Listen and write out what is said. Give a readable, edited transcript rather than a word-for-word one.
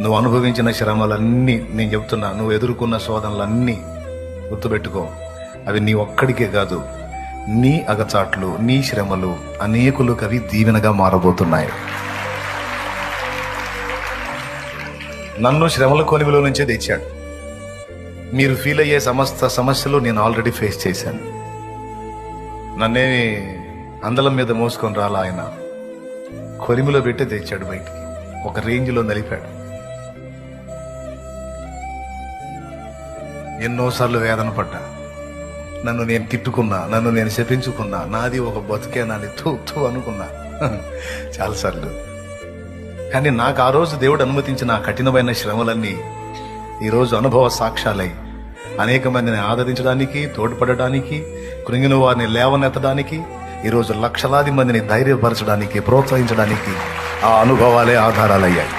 నువ్వు అనుభవించిన శ్రమలన్నీ, నేను చెప్తున్నా, నువ్వు ఎదుర్కొన్న శోధనలన్నీ గుర్తుపెట్టుకో. అవి నీ ఒక్కడికే కాదు, నీ అగచాట్లు, నీ శ్రమలు అనేకులకు అవి దీవెనగా మారబోతున్నాయి. నన్ను శ్రమల కొనివిలో నుంచే తెచ్చాడు. మీరు ఫీల్ అయ్యే సమస్త సమస్యలు నేను ఆల్రెడీ ఫేస్ చేశాను. నన్నేమి అందలం మీద మోసుకొని రాలా, ఆయన కొలిమిలో పెట్టి తెచ్చాడు బయటికి, ఒక రేంజ్లో నలిపాడు. ఎన్నోసార్లు వేదన పడ్డా, నన్ను నేను తిట్టుకున్నా, నన్ను నేను శపించుకున్నా, నాది ఒక బతుకేనాని తూ అనుకున్నా చాలాసార్లు. కానీ నాకు ఆ రోజు దేవుడు అనుమతించిన ఆ కఠినమైన శ్రమలన్నీ ఈరోజు అనుభవ సాక్ష్యాలై అనేక మందిని ఆదరించడానికి, తోడ్పడడానికి, కృంగిన వారిని లేవనెత్తడానికి, ఈరోజు లక్షలాది మందిని ధైర్యపరచడానికి, ప్రోత్సహించడానికి ఆ అనుభవాలే ఆధారాలయ్యాయి.